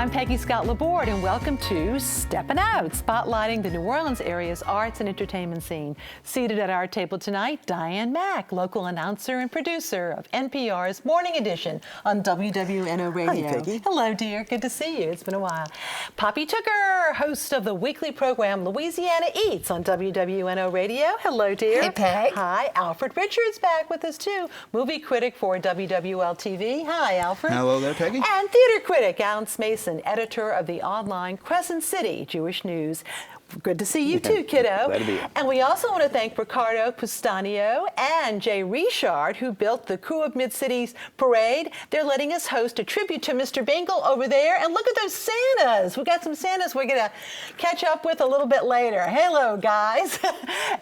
I'm Peggy Laborde, and welcome to Steppin Out, spotlighting the New Orleans area's arts and entertainment scene. Seated at our table tonight, Diane Mack, local announcer and producer of NPR's Morning Edition on WWNO Radio. Hi, Peggy. Hello, dear. Good to see you. It's been a while. Poppy Tooker, host of the weekly program Louisiana Eats on WWNO Radio. Hello, dear. Hey, Peg. Hi. Alfred Richards back with us, too. Movie critic for WWL-TV. Hi, Alfred. Hello there, Peggy. And theater critic Smason, editor of the online Crescent City Jewish News. Good to see you too, kiddo. Glad to be here. And we also want to thank Ricardo Pustanio and Jay Richard, who built the Crew of Mid-Cities Parade. They're letting us host a tribute to Mr. Bingle over there. And look at those Santas. We got some Santas we're going to catch up with a little bit later. Hello, guys.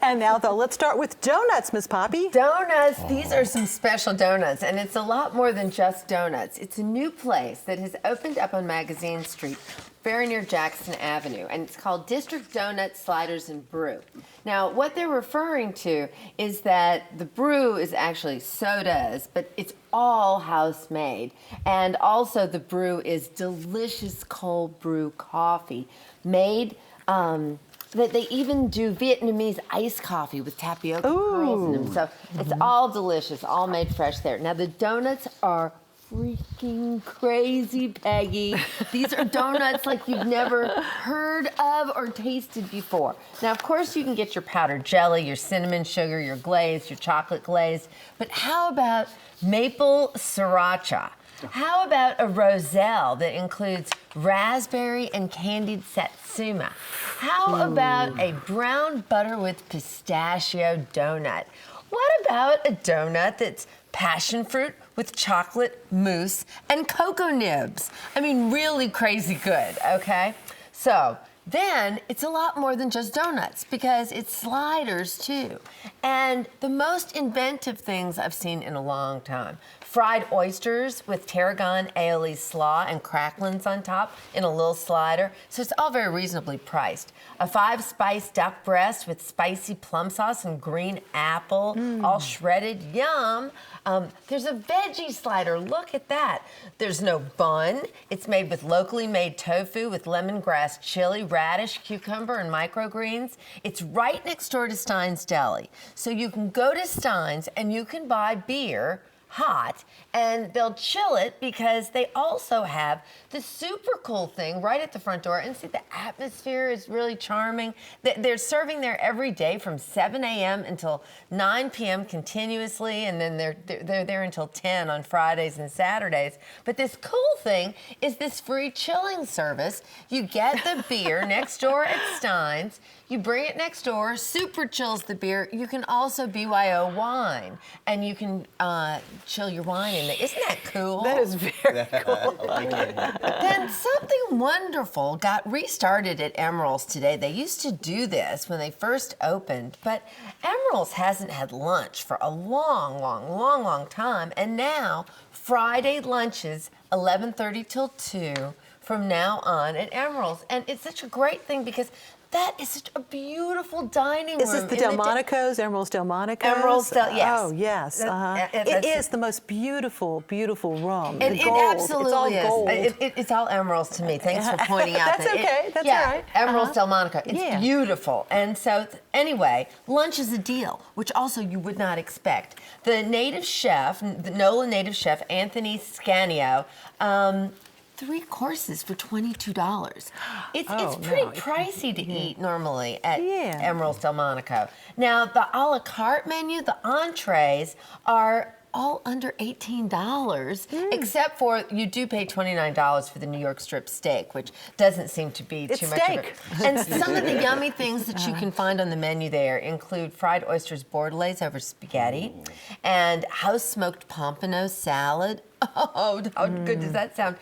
And now, though, let's start with donuts, Miss Poppy. Donuts. These are some special donuts, and it's a lot more than just donuts. It's a new place that has opened up on Magazine Street, very near Jackson Avenue, and it's called District Donuts, Sliders, and Brew. Now, what they're referring to is that the brew is actually sodas, but it's all house-made. And also the brew is delicious cold brew coffee made that they even do Vietnamese iced coffee with tapioca pearls in them. So it's all delicious, all made fresh there. Now, the donuts are freaking crazy, Peggy. These are donuts like you've never heard of or tasted before. Now, of course, you can get your powdered jelly, your cinnamon sugar, your glaze, your chocolate glaze, but how about maple sriracha? How about a roselle that includes raspberry and candied satsuma? How about a brown butter with pistachio donut? What about a donut that's passion fruit with chocolate mousse and cocoa nibs? I mean, really crazy good, okay? So then it's a lot more than just donuts because it's sliders too. And the most inventive things I've seen in a long time. Fried oysters with tarragon aioli slaw and cracklins on top in a little slider. So it's all very reasonably priced. A 5-spice duck breast with spicy plum sauce and green apple, all shredded. Yum. There's a veggie slider. Look at that. There's no bun. It's made with locally made tofu with lemongrass chili, radish, cucumber, and microgreens. It's right next door to Stein's Deli. So you can go to Stein's and you can buy beer hot, and they'll chill it because they also have the super cool thing right at the front door. And see, the atmosphere is really charming. They're serving there every day from 7 a.m. until 9 p.m. continuously, and then they're there until 10 on Fridays and Saturdays. But this cool thing is this free chilling service. You get the beer next door at Stein's. You bring it next door, super chills the beer. You can also BYO wine, and you can chill your wine in there. Isn't that cool? That is very cool. Then something wonderful got restarted at Emeril's today. They used to do this when they first opened, but Emeril's hasn't had lunch for a long time, and now Friday lunches, 11:30 till 2, from now on at Emeril's. And it's such a great thing because that is such a beautiful dining room. Is this the Delmonico's, Emeril's Delmonico's? Emeril's yes. Oh, yes. It is the most beautiful room. It absolutely is. Gold. It's all Emeril's to me. Thanks for pointing out That's that. okay. That's all right. Emeril's Delmonico. It's beautiful. And so, anyway, lunch is a deal, which also you would not expect. The native chef, the NOLA native chef, Anthony Scanio, 3 courses for $22. It's pretty pricey to eat normally at Emeril's Delmonico. Now, the a la carte menu, the entrees are all under $18, except for you do pay $29 for the New York strip steak, which doesn't seem to be too much of it. And some of the yummy things that you can find on the menu there include fried oysters bordelaise over spaghetti and house-smoked pompano salad. Oh, how good does that sound?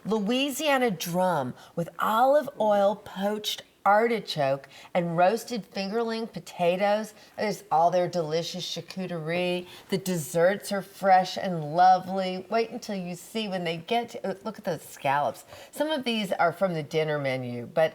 Louisiana drum with olive oil poached artichoke and roasted fingerling potatoes. There's all their delicious charcuterie. The desserts are fresh and lovely. Wait until you see when they get to, look at those scallops. Some of these are from the dinner menu, but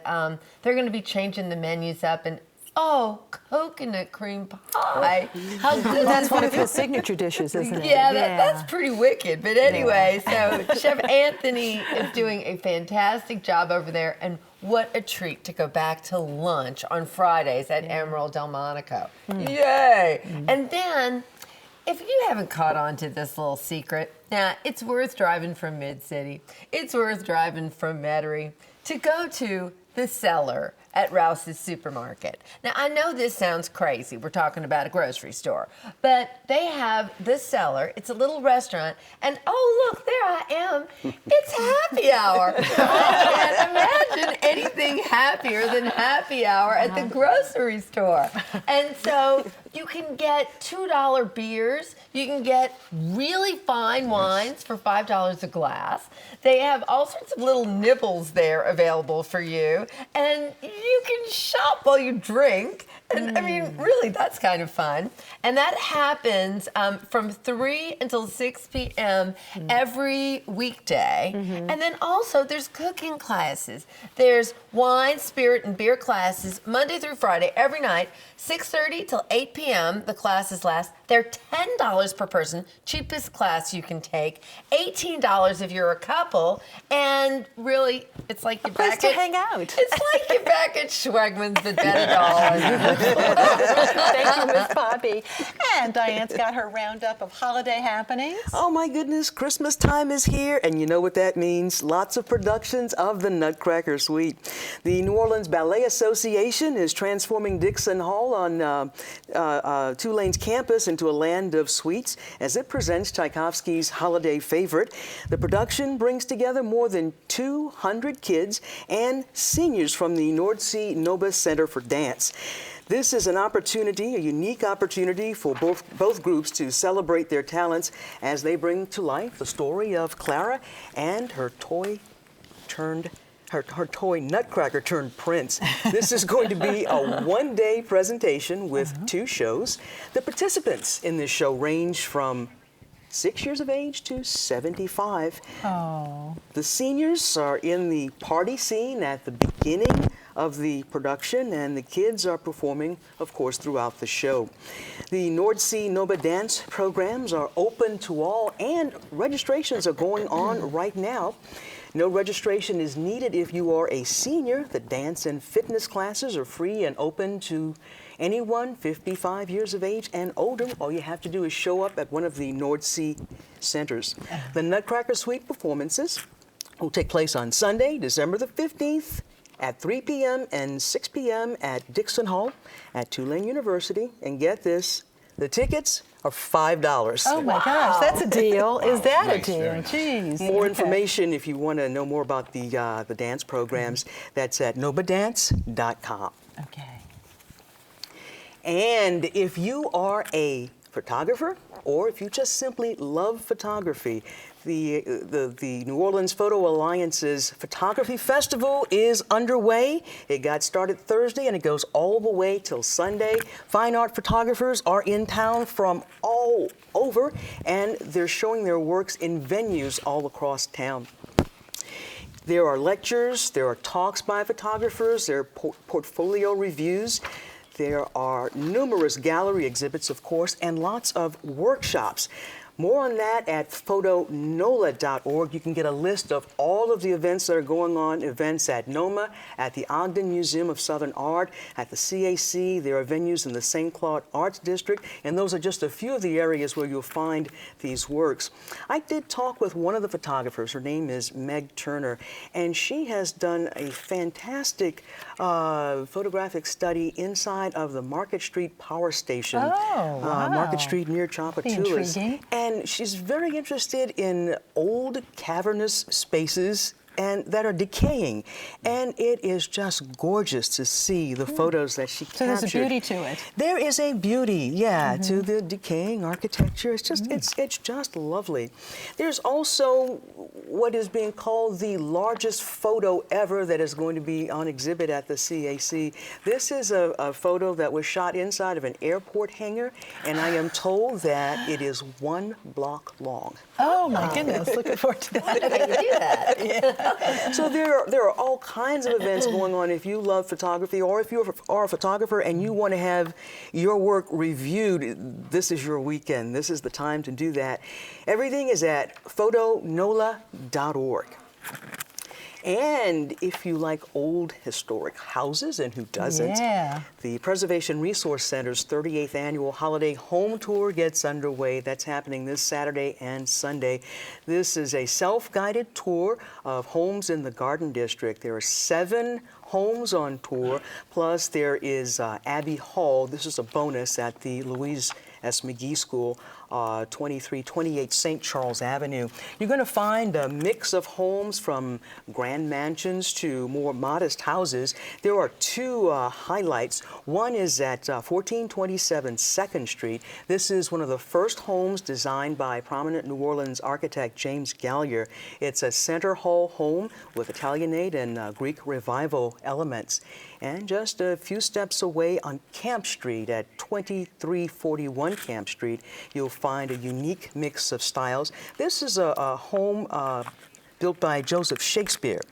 they're going to be changing the menus up, and Oh, coconut cream pie. How good That's is one of that? his signature dishes, isn't it? Yeah, that's pretty wicked. But anyway, so Chef Anthony is doing a fantastic job over there, and what a treat to go back to lunch on Fridays at Emerald Delmonico. Yay! And then, if you haven't caught on to this little secret, now it's worth driving from Mid-City. It's worth driving from Metairie to go to the Cellar at Rouse's Supermarket. Now, I know this sounds crazy. We're talking about a grocery store. But they have the Cellar. It's a little restaurant. And, oh, look, there I am. It's happy hour. I can't imagine anything happier than happy hour at the grocery store. And so you can get $2 beers. You can get really fine wines for $5 a glass. They have all sorts of little nibbles there available for you. And you can shop while you drink. And I mean, really, that's kind of fun. And that happens from 3 until 6 p.m. every weekday. And then also there's cooking classes. There's wine, spirit, and beer classes Monday through Friday every night, 6:30 till 8 p.m. the classes last. They're $10 per person, cheapest class you can take, $18 if you're a couple, and really, it's like you're Place back to at hang out. It's like you're back at Schwegman's but $10. Thank you, Miss Bobby. And Diane's got her roundup of holiday happenings. Oh my goodness, Christmas time is here, and you know what that means. Lots of productions of the Nutcracker Suite. The New Orleans Ballet Association is transforming Dixon Hall on Tulane's campus into a land of sweets as it presents Tchaikovsky's holiday favorite. The production brings together more than 200 kids and seniors from the Nordsee Nova Center for Dance. This is an opportunity, a unique opportunity for both groups to celebrate their talents as they bring to life the story of Clara and her toy nutcracker turned prince. This is going to be a one-day presentation with 2 shows. The participants in this show range from 6 years of age to 75. Oh. The seniors are in the party scene at the beginning of the production, and the kids are performing, of course, throughout the show. The Nordsee Nova dance programs are open to all, and registrations are going on right now. No registration is needed if you are a senior. The dance and fitness classes are free and open to anyone 55 years of age and older. All you have to do is show up at one of the Nordsee centers. The Nutcracker Suite performances will take place on Sunday, December the 15th at 3 p.m. and 6 p.m. at Dixon Hall at Tulane University. And get this, the tickets are $5. Oh my gosh, that's a deal. Is that Nice, a deal? very nice. Jeez. More Okay. information if you want to know more about the dance programs, that's at novadance.com. Okay. And if you are a photographer, or if you just simply love photography, the New Orleans Photo Alliance's Photography Festival is underway. It got started Thursday and it goes all the way till Sunday. Fine art photographers are in town from all over, and they're showing their works in venues all across town. There are lectures, there are talks by photographers, there are portfolio reviews. There are numerous gallery exhibits, of course, and lots of workshops. More on that at photonola.org. You can get a list of all of the events that are going on, events at NOMA, at the Ogden Museum of Southern Art, at the CAC. There are venues in the St. Claude Arts District, and those are just a few of the areas where you'll find these works. I did talk with one of the photographers. Her name is Meg Turner, and she has done a fantastic photographic study inside of the Market Street Power Station. Oh, wow. Market Street near Tchoupitoulas. Intriguing. And she's very interested in old cavernous spaces and that are decaying. And it is just gorgeous to see the photos that she So captured. there's a beauty to it. There is a beauty, yeah, to the decaying architecture. It's just, it's just lovely. There's also what is being called the largest photo ever that is going to be on exhibit at the CAC. This is a photo that was shot inside of an airport hangar, and I am told that it is 1 block long. Oh my goodness, looking forward to that. How do you do that? So there are all kinds of events going on if you love photography, or if you are a photographer and you want to have your work reviewed. This is your weekend. This is the time to do that. Everything is at photonola.org. And if you like old historic houses, and who doesn't, the Preservation Resource Center's 38th Annual Holiday Home Tour gets underway. That's happening this Saturday and Sunday. This is a self-guided tour of homes in the Garden District. There are 7 homes on tour, plus there is Abbey Hall. This is a bonus at the Louise S. McGee School, 2328 St. Charles Avenue. You're going to find a mix of homes from grand mansions to more modest houses. There are 2 highlights. One is at 1427 2nd Street. This is one of the first homes designed by prominent New Orleans architect James Gallier. It's a center hall home with Italianate and Greek Revival elements. And just a few steps away on Camp Street at 2341 Camp Street, you'll find a unique mix of styles. This is a home built by Joseph Shakespeare,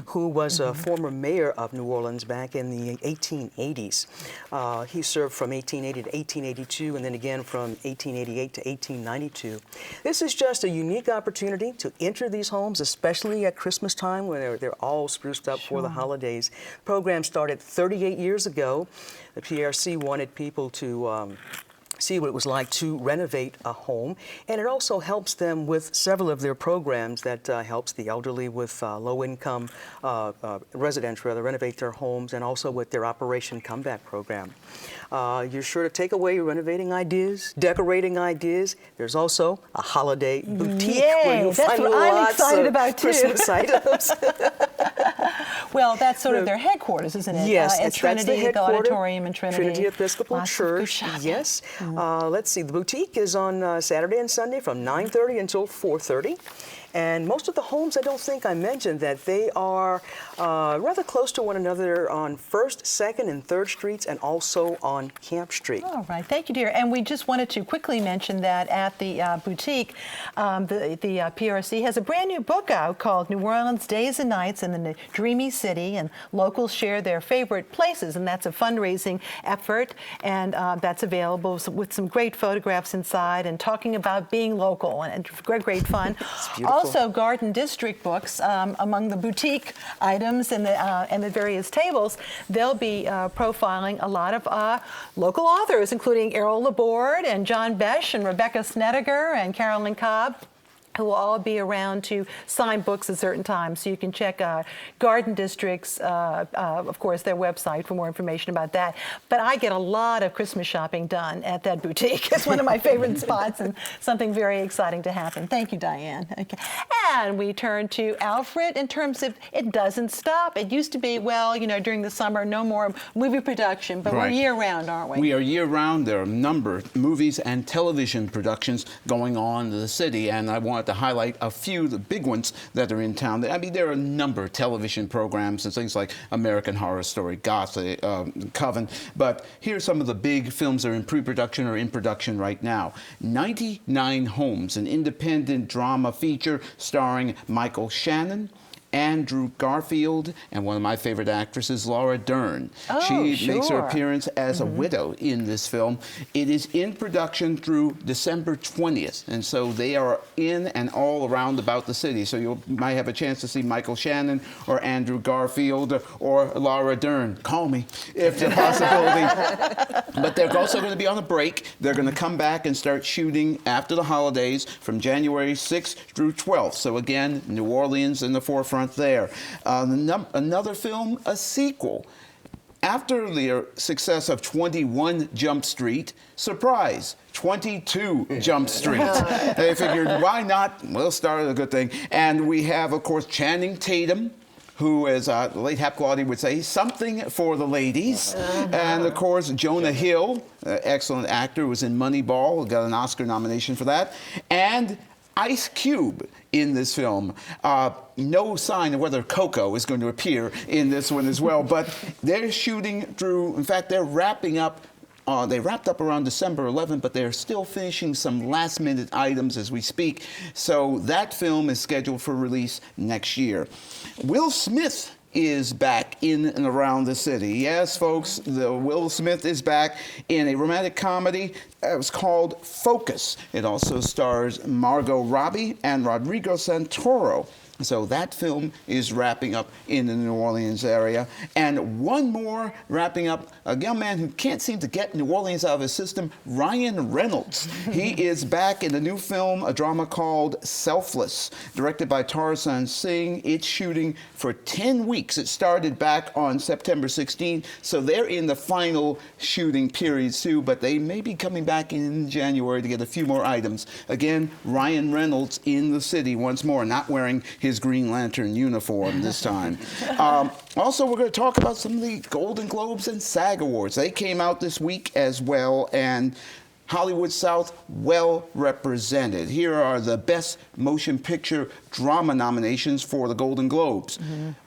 who was a former mayor of New Orleans back in the 1880s. He served from 1880 to 1882, and then again from 1888 to 1892. This is just a unique opportunity to enter these homes, especially at Christmas time when they're all spruced up for the holidays. The program started 38 years ago. The PRC wanted people to see what it was like to renovate a home, and it also helps them with several of their programs that helps the elderly with low-income residents renovate their homes, and also with their Operation Comeback program. You're sure to take away your renovating ideas, decorating ideas. There's also a holiday boutique where you'll find lots of Christmas items. Well, that's sort of their headquarters, isn't it? Yes, at Trinity, the auditorium in Trinity. Trinity Episcopal Church. Yes. Let's see. The boutique is on Saturday and Sunday from 9:30 until 4:30. And most of the homes, I don't think I mentioned that they are rather close to one another on 1st, 2nd, and 3rd Streets, and also on Camp Street. All right. Thank you, dear. And we just wanted to quickly mention that at the boutique, the PRC has a brand new book out called New Orleans Days and Nights in the Dreamy City, and locals share their favorite places, and that's a fundraising effort, and that's available with some great photographs inside and talking about being local, and great fun. It's beautiful. Also, Garden District books among the boutique items and the various tables. They'll be profiling a lot of local authors, including Errol Laborde and John Besh and Rebecca Snedeker and Carolyn Cobb, who will all be around to sign books at certain times. So you can check Garden District's, of course, their website for more information about that. But I get a lot of Christmas shopping done at that boutique. It's one of my favorite spots, and something very exciting to happen. Thank you, Diane. Okay. And we turn to Alfred in terms of it doesn't stop. It used to be, well, you know, during the summer, no more movie production, but we're year-round, aren't we? We are year-round. There are a number of movies and television productions going on in the city, and I want to highlight a few of the big ones that are in town. I mean, there are a number of television programs and things like American Horror Story, Gotham, Coven, but here's some of the big films that are in pre-production or in production right now. 99 Homes, an independent drama feature starring Michael Shannon, Andrew Garfield, and one of my favorite actresses, Laura Dern. She makes her appearance as a widow in this film. It is in production through December 20th, and so they are in and all around about the city. So you might have a chance to see Michael Shannon or Andrew Garfield or Laura Dern. Call me if the possibility. But they're also going to be on a break. They're going to come back and start shooting after the holidays from January 6th through 12th. So again, New Orleans in the forefront there. Another film, a sequel. After the success of 21 Jump Street, surprise, 22 Jump Street. They figured, why not? We'll start with a good thing. And we have, of course, Channing Tatum, who, as the late Hap Glaude would say, something for the ladies. And, of course, Jonah Hill, excellent actor, was in Moneyball, got an Oscar nomination for that. And Ice Cube in this film. No sign of whether Coco is going to appear in this one as well, but they're shooting through, in fact, they're wrapping up They wrapped up around December 11th, but they're still finishing some last-minute items as we speak. So that film is scheduled for release next year. Will Smith is back in and around the city. Yes, folks, Will Smith is back in a romantic comedy. It was called Focus. It also stars Margot Robbie and Rodrigo Santoro. So that film is wrapping up in the New Orleans area. And one more wrapping up, a young man who can't seem to get New Orleans out of his system, Ryan Reynolds. He is back in a new film, a drama called Selfless, directed by Tarzan Singh. It's shooting for 10 weeks. It started back on September 16th, so they're in the final shooting periods too, but they may be coming back in January to get a few more items. Again, Ryan Reynolds in the city once more, not wearing his Green Lantern uniform this time. Also, we're going to talk about some of the Golden Globes and SAG Awards. They came out this week as well, and Hollywood South well represented. Here are the Best Motion Picture Drama nominations for the Golden Globes.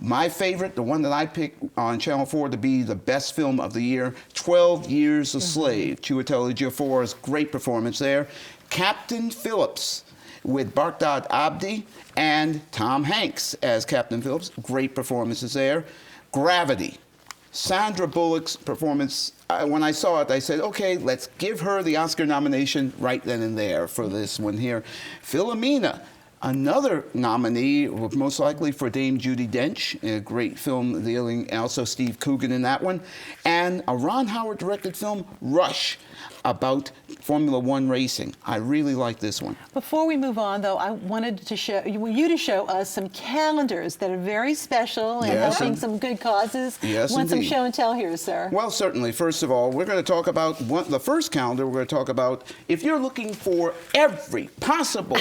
My favorite, the one that I picked on Channel 4 to be the best film of the year, 12 Years a Slave. Chiwetel Ejiofor's great performance there. Captain Phillips, with Barkhad Abdi and Tom Hanks as Captain Phillips. Great performances there. Gravity. Sandra Bullock's performance, when I saw it, I said, okay, let's give her the Oscar nomination right then and there for this one here. Philomena, another nominee, most likely for Dame Judi Dench, a great film dealing, also Steve Coogan in that one. And a Ron Howard directed film, Rush, about Formula One racing. I really like this one. Before we move on, though, I wanted to show you to show us some calendars that are very special and helping some good causes. Yes, Want some indeed. show and tell here, sir? Well, certainly. First of all, we're going to talk about the first calendar. We're going to talk about if you're looking for every possible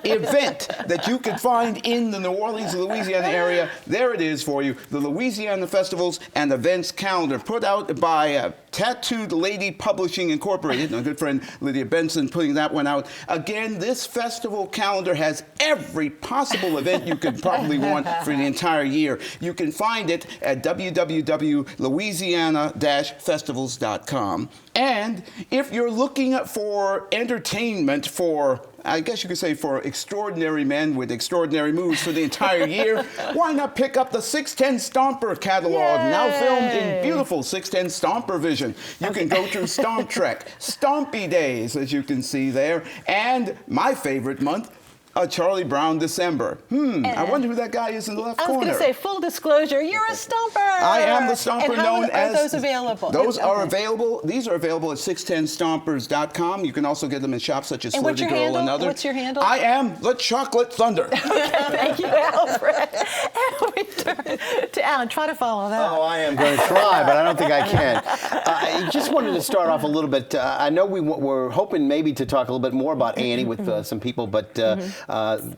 event that you could find in the New Orleans, Louisiana area, there it is for you. The Louisiana Festivals and Events calendar put out by Tattooed Lady Publishing Incorporated. My good friend Lydia Benson putting that one out. Again, this festival calendar has every possible event you could probably want for the entire year. You can find it at www.louisiana-festivals.com. And if you're looking for entertainment for, I guess you could say, for extraordinary men with extraordinary moves for the entire year, why not pick up the 610 Stomper catalog, now filmed in beautiful 610 Stomper vision. You can go through Stomp Trek, Stompy Days, as you can see there, and my favorite month, a Charlie Brown December. I wonder who that guy is in the left corner. I was going to say, full disclosure, you're a stomper. I am the stomper and known as... Are those available? Those are available. These are available at 610stompers.com. You can also get them in shops such as And what's Flirty your Girl handle? and others. What's your handle? I am the Chocolate Thunder. Thank you, Alfred. And we turn to Alan. Try to follow that. Oh, I am going to try, but I don't think I can. I just wanted to start off a little bit. I know we're hoping maybe to talk a little bit more about Annie with some people, but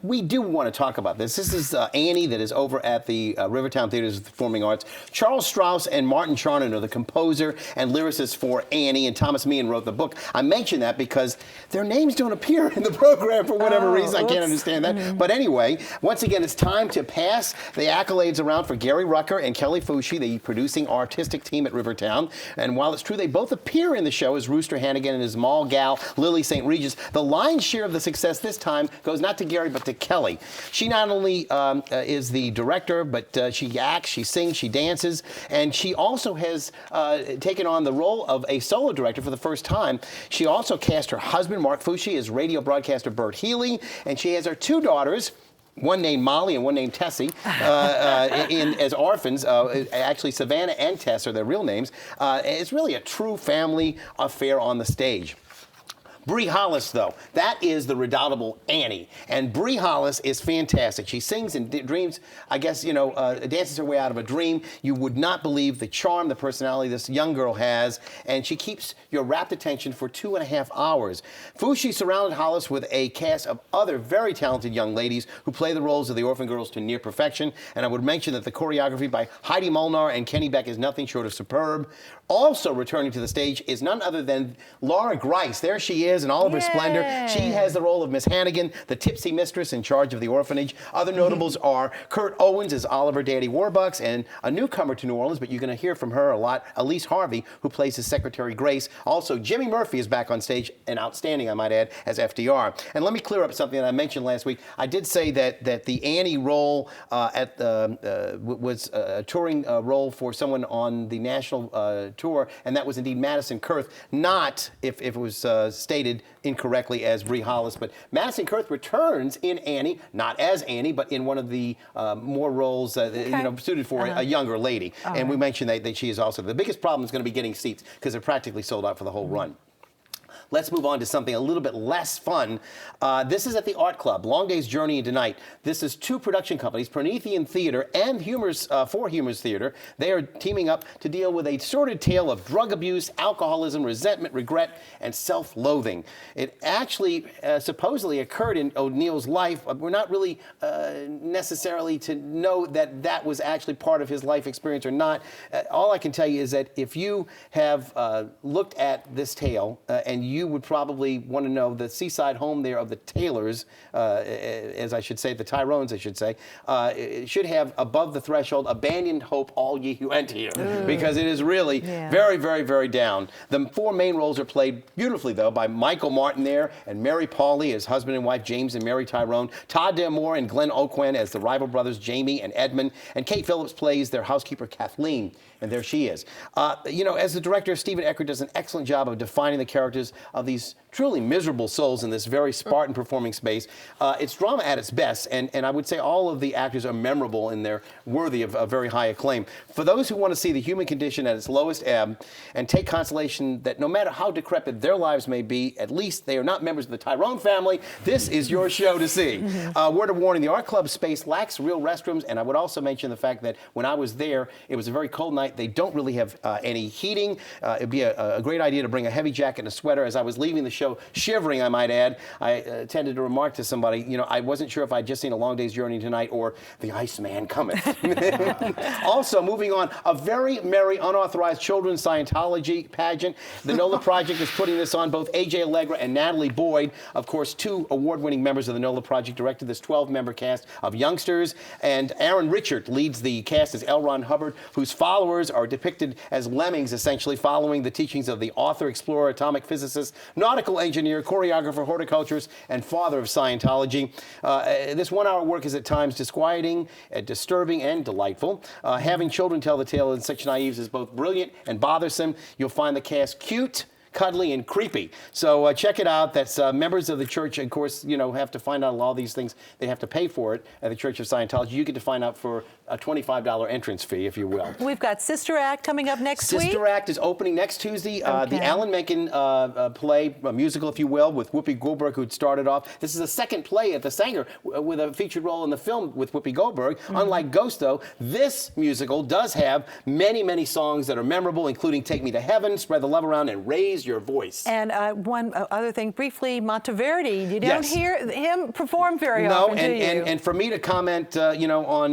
we do want to talk about this. This is Annie that is over at the Rivertown Theaters of the Performing Arts. Charles Strauss and Martin Charnin are the composer and lyricist for Annie, and Thomas Meehan wrote the book. I mention that because their names don't appear in the program for whatever reason. I can't understand that. But anyway, once again, it's time to pass the accolades around for Gary Rucker and Kelly Fushi, the producing artistic team at Rivertown. And while it's true they both appear in the show as Rooster Hannigan and his mall gal, Lily St. Regis, the lion's share of the success this time goes not to Gary, but to Kelly. She not only is the director, but she acts, she sings, she dances, and she also has taken on the role of a solo director for the first time. She also cast her husband, Mark Fushi, as radio broadcaster Bert Healy, and she has her two daughters, one named Molly and one named Tessie, as orphans. Actually, Savannah and Tess are their real names. It's really a true family affair on the stage. Bree Hollis, though, that is the redoubtable Annie. And Bree Hollis is fantastic. She sings and dreams, I guess, dances her way out of a dream. You would not believe the charm, the personality this young girl has. And she keeps your rapt attention for 2.5 hours. Fushi surrounded Hollis with a cast of other very talented young ladies who play the roles of the orphan girls to near perfection. And I would mention that the choreography by Heidi Molnar and Kenny Beck is nothing short of superb. Also returning to the stage is none other than Laura Grice. There she is in all of her splendor. She has the role of Miss Hannigan, the tipsy mistress in charge of the orphanage. Other notables are Kurt Owens as Oliver Daddy Warbucks, and a newcomer to New Orleans, but you're going to hear from her a lot, Elise Harvey, who plays his secretary Grace. Also, Jimmy Murphy is back on stage, and outstanding, I might add, as FDR. And let me clear up something that I mentioned last week. I did say that the Annie role was a touring role for someone on the national tour, and that was indeed Madison Kurth, not, if it was stated incorrectly, as Bree Hollis, but Madison Kurth returns in Annie, not as Annie, but in one of the more roles suited for a younger lady. And we mentioned that she is also. The biggest problem is going to be getting seats because they're practically sold out for the whole run. Let's move on to something a little bit less fun. This is at the Art Club, Long Day's Journey into Night. This is two production companies, Promethean Theater and For Humors Theater. They are teaming up to deal with a sordid tale of drug abuse, alcoholism, resentment, regret, and self-loathing. It actually supposedly occurred in O'Neill's life. We're not really necessarily to know that that was actually part of his life experience or not. All I can tell you is that if you have looked at this tale and you would probably want to know the seaside home there of the Taylors, as I should say, the Tyrones, I should say, it should have above the threshold, abandoned hope, all ye who enter here, because it is really very, very, very down. The four main roles are played beautifully, though, by Michael Martin there and Mary Pauley as husband and wife James and Mary Tyrone, Todd D'Amour and Glenn O'Quinn as the rival brothers Jamie and Edmund, and Kate Phillips plays their housekeeper Kathleen. And there she is. As the director, Stephen Eckert does an excellent job of defining the characters of these truly miserable souls in this very Spartan performing space. It's drama at its best, and I would say all of the actors are memorable and they're worthy of very high acclaim. For those who want to see the human condition at its lowest ebb and take consolation that no matter how decrepit their lives may be, at least they are not members of the Tyrone family, this is your show to see. Word of warning, the Art Club space lacks real restrooms, and I would also mention the fact that when I was there, it was a very cold night. They don't really have any heating. It'd be a great idea to bring a heavy jacket and a sweater. As I was leaving the show, shivering, I might add, I tended to remark to somebody, I wasn't sure if I'd just seen A Long Day's Journey Tonight or The Iceman Cometh. Also, moving on, a very merry, unauthorized children's Scientology pageant. The NOLA Project is putting this on. Both A.J. Allegra and Natalie Boyd, of course, two award-winning members of the NOLA Project, directed this 12-member cast of youngsters. And Aaron Richard leads the cast as L. Ron Hubbard, whose followers are depicted as lemmings, essentially following the teachings of the author, explorer, atomic physicist, nautical engineer, choreographer, horticulturist, and father of Scientology. This one-hour work is at times disquieting, disturbing, and delightful. Having children tell the tale in such naives is both brilliant and bothersome. You'll find the cast cute, cuddly, and creepy. So check it out. That's members of the church, of course, have to find out all these things. They have to pay for it at the Church of Scientology. You get to find out for a $25 entrance fee, if you will. We've got Sister Act coming up next week. Sister Act is opening next Tuesday. The Alan Menken play, a musical, if you will, with Whoopi Goldberg, who'd started off. This is the second play at the Sanger with a featured role in the film with Whoopi Goldberg. Unlike Ghost, though, this musical does have many, many songs that are memorable, including Take Me to Heaven, Spread the Love Around, and Raise Your Voice. And one other thing, briefly, Monteverdi. You don't hear him perform very often, do you? And for me to comment, on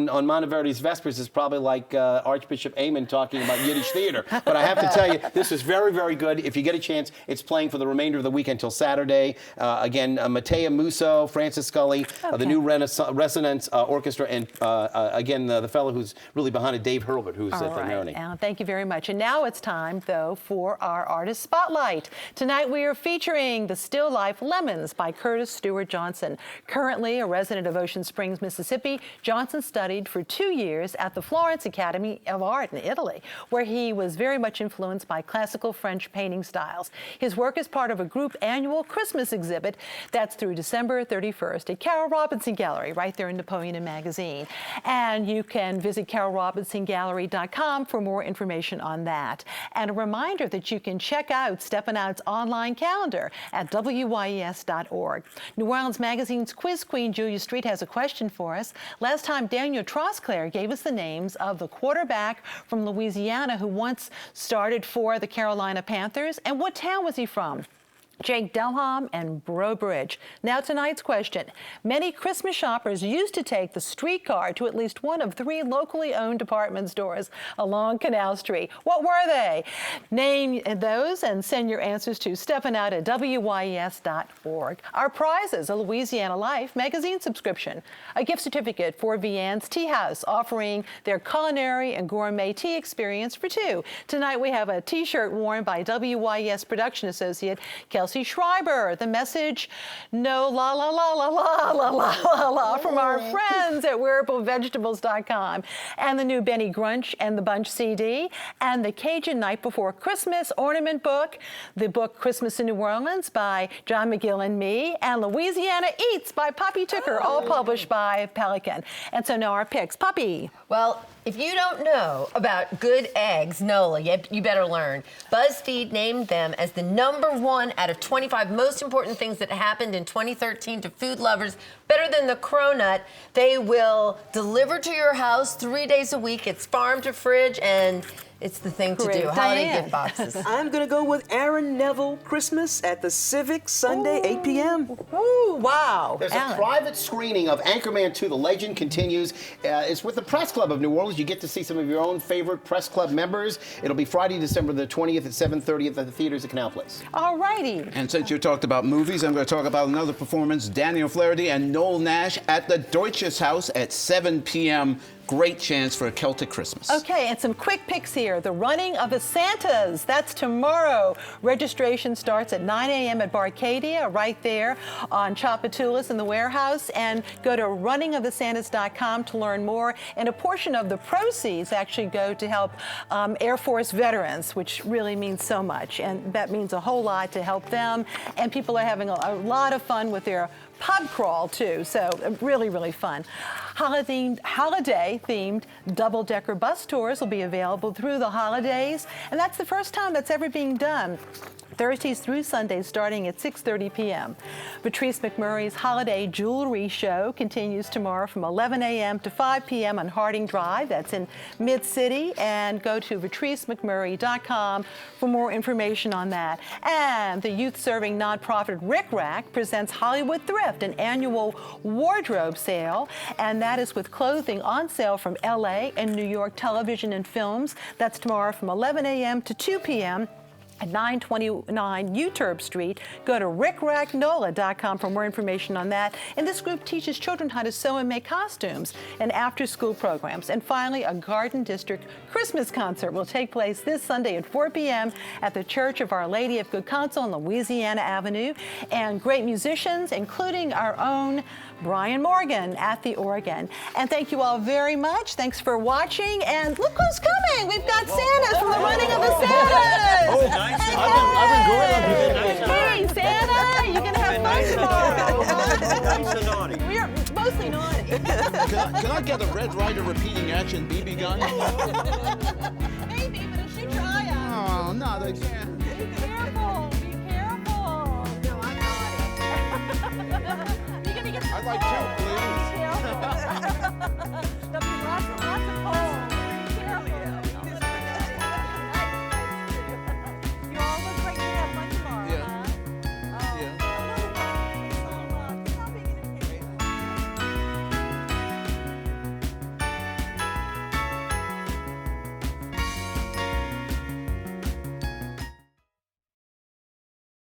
Monteverdi's Vespers is probably like Archbishop Amen talking about Yiddish theater. But I have to tell you, this is very, very good. If you get a chance, it's playing for the remainder of the week until Saturday. Again, Matea Musso, Francis Scully, the new Resonance Orchestra, and again, the fellow who's really behind it, Dave Hurlbut, who's at the Maroney. Alan, thank you very much. And now it's time, though, for our Artist Spotlight. Tonight we are featuring The Still Life Lemons by Curtis Stewart Johnson. Currently a resident of Ocean Springs, Mississippi, Johnson studied for 2 years at the Florence Academy of Art in Italy, where he was very much influenced by classical French painting styles. His work is part of a group annual Christmas exhibit that's through December 31st at Carol Robinson Gallery, right there in Napoleon Magazine. And you can visit carolrobinsongallery.com for more information on that. And a reminder that you can check out Steppin Out's online calendar at WYES.org. New Orleans Magazine's quiz queen, Julia Street, has a question for us. Last time, Daniel Trosclair gave us the names of the quarterback from Louisiana who once started for the Carolina Panthers. And what town was he from? Jake Delham and Brobridge. Now tonight's question. Many Christmas shoppers used to take the streetcar to at least one of 3 locally owned department stores along Canal Street. What were they? Name those and send your answers to steppinout@wyes.org. Our prizes: a Louisiana Life magazine subscription, a gift certificate for Vianne's Tea House, offering their culinary and gourmet tea experience for 2. Tonight we have a t-shirt worn by WYES production associate Kelsey Schreiber. The message, no la la la la la la la la la, from our friends at wearablevegetables.com. And the new Benny Grunch and the Bunch CD, and the Cajun Night Before Christmas ornament book, the book Christmas in New Orleans by John McGill and me, and Louisiana Eats by Poppy Tooker, all published by Pelican. And so now our picks. Poppy. Well, if you don't know about good eggs, Nola, you better learn. BuzzFeed named them as the #1 out of 25 most important things that happened in 2013 to food lovers, better than the cronut. They will deliver to your house 3 days a week. It's farm to fridge, and it's the thing to Great. do. Holiday Diane. gift boxes. I'm going to go with Aaron Neville Christmas at the Civic Sunday, 8 p.m. Ooh, wow. There's Alan. a private screening of Anchorman 2, The Legend Continues. It's with the Press Club of New Orleans. You get to see some of your own favorite Press Club members. It'll be Friday, December the 20th at 7:30 at the theaters at Canal Place. All righty. And since you talked about movies, I'm going to talk about another performance, Daniel Flaherty and Noel Nash at the Deutsches Haus at 7 p.m. Great chance for a Celtic Christmas. Okay, and some quick picks here. The Running of the Santas, that's tomorrow. Registration starts at 9 a.m. at Barcadia, right there on Chapatulas in the warehouse. And go to runningofthesantas.com to learn more. And a portion of the proceeds actually go to help Air Force veterans, which really means so much. And that means a whole lot to help them. And people are having a lot of fun with their pub crawl too, so really, really fun. Holiday-themed double-decker bus tours will be available through the holidays, and that's the first time that's ever being done. Thursdays through Sundays starting at 6:30 p.m. Patrice McMurray's Holiday Jewelry Show continues tomorrow from 11 a.m. to 5 p.m. on Harding Drive. That's in Mid-City. And go to patricemcmurray.com for more information on that. And the youth-serving nonprofit Rick Rack presents Hollywood Thrift, an annual wardrobe sale. And that is with clothing on sale from L.A. and New York television and films. That's tomorrow from 11 a.m. to 2 p.m. at 929 Uterb Street. Go to rickracknola.com for more information on that. And this group teaches children how to sew and make costumes and after-school programs. And finally, a Garden District Christmas concert will take place this Sunday at 4 p.m. at the Church of Our Lady of Good Counsel on Louisiana Avenue. And great musicians, including our own Brian Morgan at the organ. And thank you all very much. Thanks for watching. And look who's coming. We've got Santa from the Running of the Santas. Oh, nice. I've been going up to Hey, Santa, you're going to have fun tomorrow. Nice and naughty. We're mostly naughty. Can I get a Red Ryder repeating action BB gun? Maybe, but it'll shoot your eye out. Oh, no, they can't. Be careful. Be careful. No, I'm naughty. You're going to get I'd like two, please. Careful. There'll be lots of